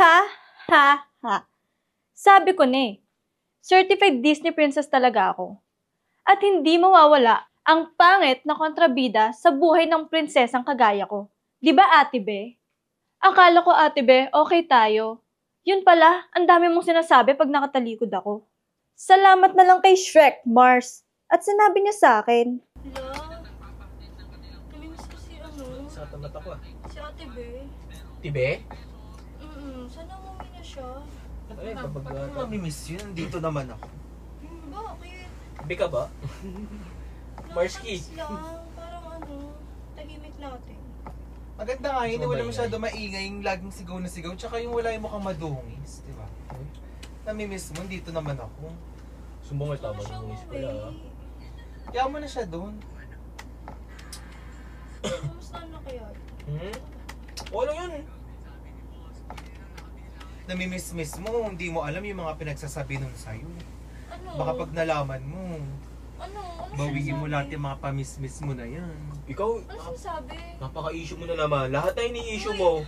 Ha? Ha? Ha? Sabi ko na certified Disney princess talaga ako. At hindi mawawala ang pangit na kontrabida sa buhay ng prinsesang kagaya ko. Di ba, Ate Be? Akala ko, Ate Be, okay tayo. Yun pala, ang dami mong sinasabi pag nakatalikod ako. Salamat na lang kay Shrek, Mars. At sinabi niya sa akin. Hala, namimiss ko si Sa tamat ako si Ate Be. Tibe? Sana umuwi na siya. Ay, Ba't kapag... mo namimiss yun? Nandito naman ako. Bakit? Tibe ka ba? Marski. Nakakamiss lang, parang tahimik natin. Maganda nga yun, Mas wala maingay. masyado maingay yung laging sigaw na sigaw. Tsaka yung wala yung mukhang madungis, di ba? Namimiss mo, dito naman ako. Sumbong ito Sana ba? siya Nungis umuwi. pala. Kaya mo na siya doon. Kamusta na kaya? Okay lang yun. Namimiss-miss mo, hindi mo alam yung mga pinagsasabi nun sa'yo. Ano? Baka pag nalaman mo, Ano bawiin mo sinasabi? lahat yung mga pamiss-miss mo na yan. Ikaw, Ano sinasabi? napaka-issue mo na naman. Lahat na ini-issue mo.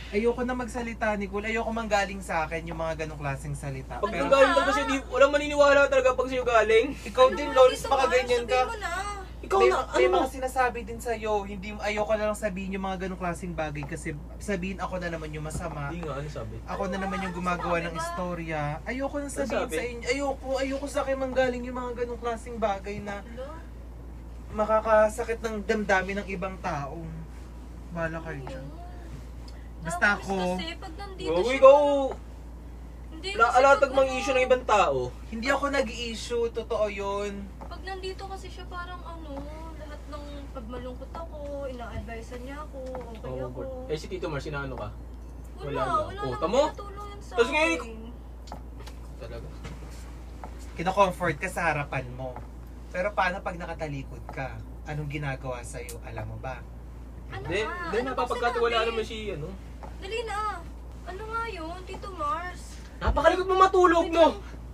Ayoko na magsalita, Nicole. Ayoko manggaling sa akin yung mga ganong klaseng salita. Pag Pero galing talaga siya, walang maniniwala talaga pag sa'yo galing. ikaw din, Loris, Dito, baka Mars, ganyan ka. sabihin mo na. Ikaw May, na, may ano? mga sinasabi din sa'yo, hindi, ayoko na lang sabihin yung mga ganong klaseng bagay kasi sabihin ako na naman yung masama. Hindi nga, ano sabi? Ako na naman yung gumagawa ng istorya. Ayoko nang sabihin sabi? sa inyo. Ayoko sa akin manggaling yung mga ganong klaseng bagay na Hala, makakasakit ng damdamin ng ibang tao. Bahala kayo dyan. Basta nakakamiss ako- Kasi pag nandito Go, siya. ikaw! Hindi Alatag kasi mang issue ng ibang tao. Hindi ako nag-i-issue, totoo yun. Pag nandito kasi siya parang lahat ng pag malungkot ako, ina-advisean niya ako, okay Oh, ako. eh si Tito Mars, sinaano ka? Wala Oh, namang tamo? tinutulong yan sa Tapos akin. ngayon, Talaga. Kino-comfort ka sa harapan mo. Pero paano pag nakatalikod ka? Anong ginagawa sa'yo? Alam mo ba? Ano Hindi, nga? hindi Ano napapagkatiwalaan sinabi? naman si, Dali na. Ano nga yun, Tito Mars? Napakalikot mo matulog mo!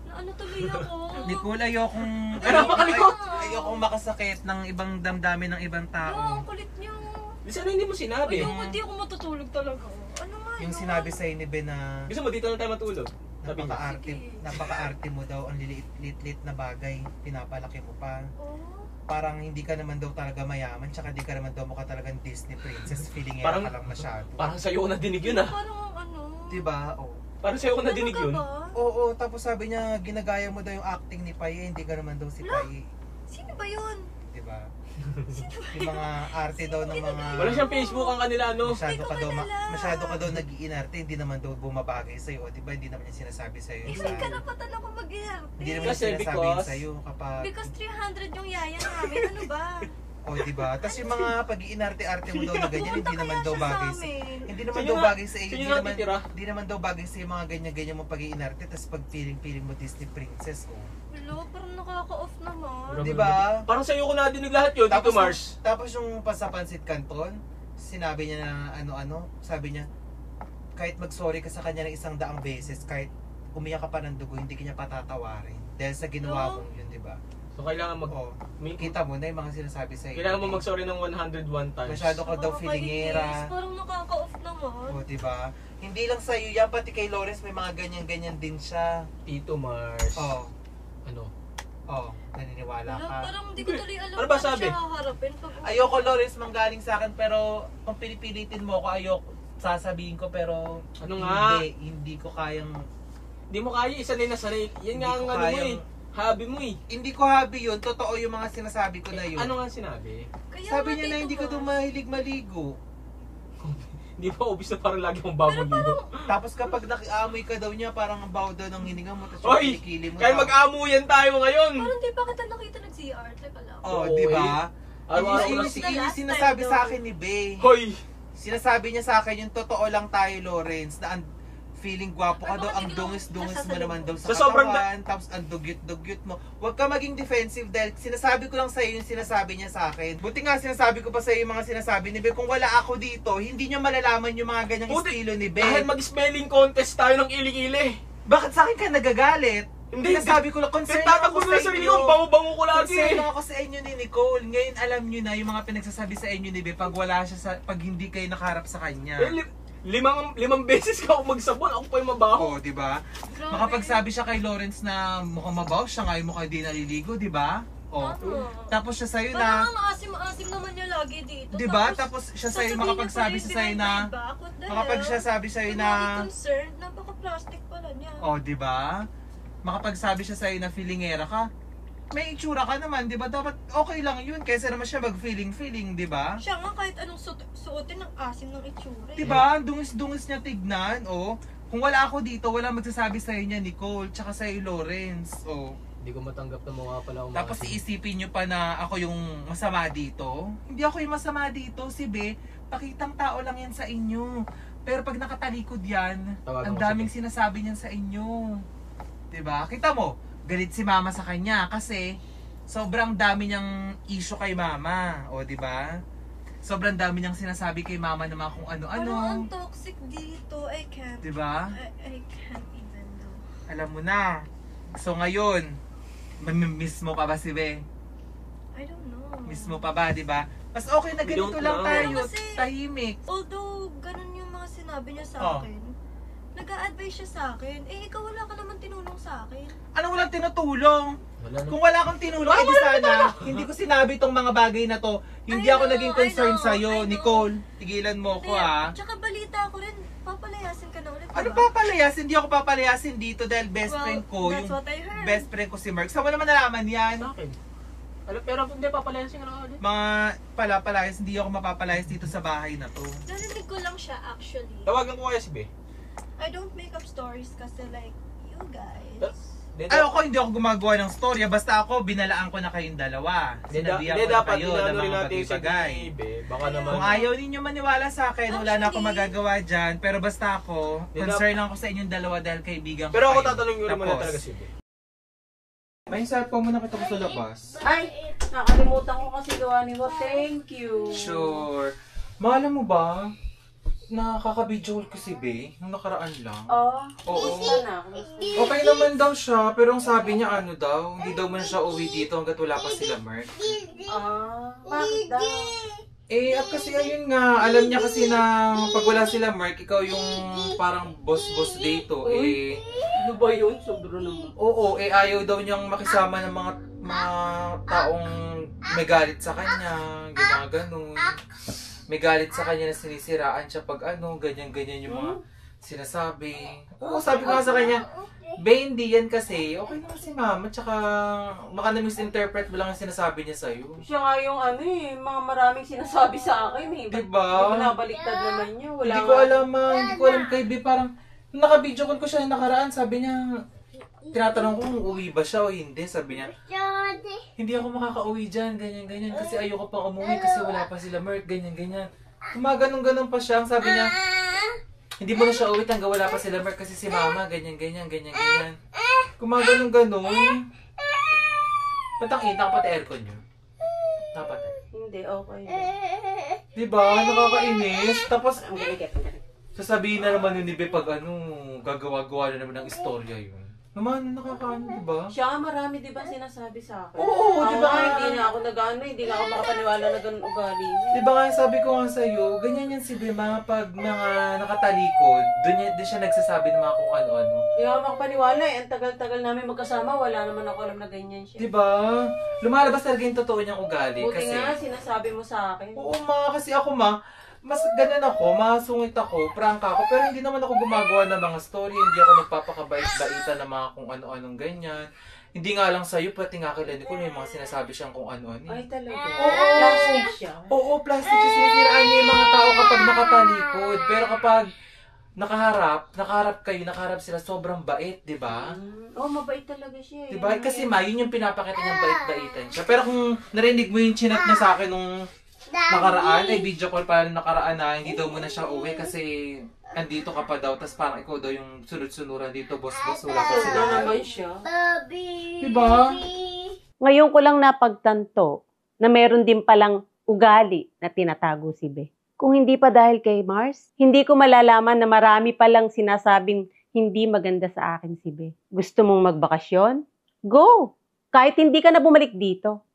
Ano tuloy ako? Nicole, ayokong... Ay, napakalikot! Ayokong makasakit ng ibang damdamin ng ibang Ang tao. kulit niyo. Di sana hindi mo sinabi. Ayoko, hindi ako matutulog talaga. Ano nga Yung yun? sinabi sa'yo ni Ben na Gusto mo, dito na tayo matulog. Sabi niya. napaka-arte mo daw, ang lilit na bagay, pinapalaki mo pa. Oh, Parang hindi ka naman daw talaga mayaman, tsaka di ka naman daw mukha talagang Disney princess, feeling Parang- ka lang masyado. Parang sa'yo ko nadinig yun ah. parang Diba? Oh. Parang sa'yo ko nadinig Talaga yun. ba? Oo, tapos sabi niya, ginagaya mo daw yung acting ni Paye, hindi ka naman daw si Paye. Sino ba yun? Diba? Yung mga arte daw ng mga... Wala siyang Facebook ang kanila, no? Masyado ka daw nag-iinarte, hindi naman daw bumabagay sa'yo. Diba? Hindi naman niya sinasabi sa'yo. Eh, may karapatan ako mag-iarte. Hindi naman niya Kasi sinasabi because- sa'yo kapag... Because 300 yung yaya namin. Ano ba? O, diba? Tapos yung mga pag-iinarte-arte mo daw na ganyan, hindi Pumunta naman kaya daw siya sa bagay sa... amin. Hindi naman Sa'yo daw na- bagay sa iyo. sa'yo Hindi na naman, titira. hindi naman daw bagay sa iyo mga ganyan-ganyan mo pag-iinarte. Tapos pag feeling mo Disney princess, oh. Hello, parang nakaka-off naman. Grabe Di ba? naman. Parang sa'yo ko nadinig lahat yun, Tito Mars. Tapos yung pasapansit Canton, sinabi niya na ano-ano, sabi niya, kahit mag-sorry ka sa kanya ng 100 beses, kahit umiyak ka pa ng dugo, hindi ka niya patatawarin. Dahil sa ginawa No. mong yun, di ba? So kailangan Oo. Kita mo na yung mga sinasabi sa iyo. Kailangan mo mag-sorry ng 101 times. Masyado ka daw Nakakainis. feelingera. Parang nakaka-off naman. O, di ba? Hindi lang sa iyo yan, pati kay Lawrence may mga ganyan-ganyan din siya. Tito Mars. Oh, Ano? naniniwala Wala, ka. parang hindi ko tuloy alam Ano ba paano sabi? siya haharapin. Ayoko, Lawrence, manggaling sa akin, pero kung pinipilitin mo ako, ayoko, sasabihin ko, pero Ano nga? hindi ko kayang, Di mo kaya, isa na sanay. Yan nga Hindi ang ko ano mo kayang- eh. Hobby mo eh. hindi ko habi yun, totoo yung mga sinasabi ko na yun. Ano nga sinabi? Kaya Sabi nga, niya na Tito hindi ko daw Mars. mahilig maligo. Di ba obvious na parang lagi mong bagong ligo? Tapos kapag nakiamoy ka daw niya, parang ang baho daw ng hininga mo, tapos Hoy! yung kilikili mo. Kaya mag-amuyan tayo ngayon! Parang di pa kita nakita nag-CR. Teka lang. Oh, Oo, di ba? Araw-araw ko Yun lang yung sinasabi sa akin ni Bey. Hoy! Sinasabi niya sa akin yung totoo lang tayo, Lawrence, na feeling gwapo ka Ano daw, ka ang biglang dungis-dungis mo nasasalubong? naman daw sa Sa sobrang katawan, tapos ang dugyot-dugyot mo. Huwag ka maging defensive dahil sinasabi ko lang sa'yo yung sinasabi niya sa akin. Buti nga sinasabi ko pa sa'yo yung mga sinasabi ni Bey. Kung wala ako dito, hindi niyo malalaman yung mga ganyang Buti- estilo ni Bey. Dahil mag-smelling contest tayo ng iling-ili. Bakit sa akin ka nagagalit? Hindi, Sinasabi ko lang, concern Nagtatakbo ako ko na sa sarili inyo. ko, bango-bango ko lagi. Concern ako sa inyo ni Nicole. Ngayon alam niyo na yung mga pinagsasabi sa inyo ni Bey pag wala siya sa, pag hindi kayo nakaharap sa kanya. Eh, limang beses ka ako magsabon, ako pa yung mabaho. Oo, di ba? Grabe. Makapagsabi siya kay Lawrence na mukhang mabaho, siya nga yung mukhang di naliligo, di ba? Oh. Tama. Tapos siya sa'yo na, Parang ang asim-asim naman niya lagi dito. di ba? Tapos siya sa'yo sasabihin makapagsabi niya siya pa sa'yo rin na, behind my back. What the hell? makapagsasabi sa'yo I'm na, very concerned. Napaka-plastic pala niya. oh, di ba? Makapagsabi siya sa'yo na feelingera ka. May itsura ka naman, di ba? Dapat okay lang yun, kaysa naman siya mag-feeling, di ba? Siya nga kahit anong suotin ng asim ng itsura. Di ba? Dungis-dungis niya tignan, oh. Kung wala ako dito, wala magsasabi sa'yo niya, Nicole, tsaka sa'yo, Lawrence, oh. Hindi ko matanggap na mukha pala ako. Tapos iisipin nyo pa na ako yung masama dito. Hindi ako yung masama dito, si Be. Pakitang tao lang yan sa inyo. Pero pag nakatalikod yan, Tawagan ang ko si daming sinasabi niyan sa inyo. 'Di ba? Kita mo, galit si mama sa kanya kasi sobrang dami niyang issue kay mama. O, 'di ba? Sobrang dami niyang sinasabi kay mama na mga kung Parang ano-ano. ang toxic dito. I can't. 'Di ba? I can't even do. Alam mo na. So ngayon, miss mo pa ba si Be? I don't know. Miss mo pa ba, 'di ba? Mas okay na We ganito don't lang know. tayo, Pero kasi, tahimik. Although, ganun yung mga sinabi niya sa Oh. akin. Nag-a-advise siya sa akin. Eh, ikaw wala ka naman tinulong sa akin. Anong walang tinutulong? Wala na. Kung wala kang tinulong, edi sana, hindi ko sinabi tong mga bagay na to. Hindi I ako know, naging I concern know, sa'yo, I know. Nicole. Tigilan mo ko, ha. Tsaka balita ko rin, papalayasin ka na ulit. Ano diba? papalayas? Hindi ako papalayasin dito dahil best Well, friend ko, that's yung what I heard. best friend ko si Mark. Saan mo naman nalaman yan? Sa akin. Alam, pero hindi papalayasin ka na ulit. Mga palapalayas, hindi ako mapapalayas dito sa bahay na to. Narinig ko lang siya actually. Tawagan ko kaya si Be. I don't make up stories kasi like, you guys. Ay, ako hindi ako gumagawa ng storya. Basta ako, binalaan ko na kayong dalawa. Sinabihan ko na dapat kayo ng inano rin mga natin si bagay. Be. Baka naman. Kung ayaw ninyo maniwala sa akin, wala na akong Actually, magagawa dyan. Pero basta ako, Hindi concern lang ako sa inyong dalawa dahil kaibigan ko Pero ako kayo. tatanungin ko naman na Tapos, talaga si Be. may cellphone mo nakita ko sa labas. Ay, nakalimutan ko kasi gawa ni Wa. Thank you. Sure. Maalam mo ba, nakaka-video call ko si Be, nung nakaraan lang. Oh, Oo. kumusta na? Kumusta? Okay naman daw siya, pero ang sabi niya ano daw, hindi daw man siya uwi dito hanggat wala pa sila Mark. Bakit daw? Eh, at kasi ayun nga, alam niya kasi na pag wala sila Mark, ikaw yung parang boss-boss dito. Eh, Ano ba yun? Sobro naman. oo, eh ayaw daw niyang makisama ng mga taong may galit sa kanya, mga ganun. May galit sa kanya na sinisiraan siya pag ano, ganyan-ganyan yung mga sinasabi. Oo, sabi ko nga sa kanya, Be, hindi yan kasi, okay naman si mama, tsaka baka na-misinterpret mo lang yung sinasabi niya sa'yo. Siya nga yung mga maraming sinasabi sa akin eh. Diba? Binabaliktad naman niya. Wala Hindi ko alam, hindi ko alam kay Be, parang naka-video call ko siya yung nakaraan, sabi niya, tinatanong ko kung uuwi ba siya o hindi, sabi niya, hindi ako makaka-uwi dyan, ganyan-ganyan, kasi ayoko pang umuwi kasi wala pa sila Mark, ganyan-ganyan. Kumaganong-ganon pa siya, ang sabi niya, hindi mo na siya uwi hanggang wala pa sila Mark kasi si mama, ganyan-ganyan, ganyan-ganyan. Kumaganong-ganon. Ba't ang kita pati aircon niyo? Dapat eh. Hindi, okay. Diba? Nakakainis. Tapos, Ang galing, ang galing. sasabihin na naman yun ni Be pag ano, gagawa-gawa na naman ng istorya yun. Naman, nakakaano, diba? Siya nga marami di ba sinasabi sa akin? Oo, di ba? Hindi na ako nag-ano, hindi na ako makapaniwala na ganun ugali niya. Diba nga sabi ko nga sa'yo, ganyan yan si Be, mga pag mga nakatalikod, doon siya nagsasabi ng mga kung ano-ano. Hindi ako makapaniwala eh. Ang tagal-tagal namin magkasama, wala naman ako alam na ganyan siya. Diba? Lumalabas talaga yung totoo niyang ugali. Buti Kasi, nga, sinasabi mo sa akin. oo kasi ako mas ganun ako, masungit ako, prangka ako, pero hindi naman ako gumagawa ng mga story, hindi ako nagpapakabait-baitan ng mga kung ano-anong ganyan. Hindi nga lang sa'yo, pati nga kay Lenny ko, may mga sinasabi siyang kung ano-ano. Ay talaga. Oo. Plastic siya. Oo, plastic siya, sinisiraan niya yung mga tao kapag nakatalikod. Pero kapag nakaharap sila, sobrang bait, di ba? Mabait talaga siya eh. Diba? Kasi yun yung pinapakita niyang bait-baitan siya. Pero kung narinig mo yung chinat niya sa akin nung nakaraan, ay video call pa nung nakaraan na hindi daw muna siya uwi kasi andito ka pa daw, tas parang ikaw daw yung sunod-sunuran dito, boss, wala pa sila. Ano naman siya? Diba? Ngayon ko lang napagtanto na meron din palang ugali na tinatago si Be. Kung hindi pa dahil kay Mars, hindi ko malalaman na marami palang sinasabing hindi maganda sa akin si Be. Gusto mong magbakasyon? Go! Kahit hindi ka na bumalik dito.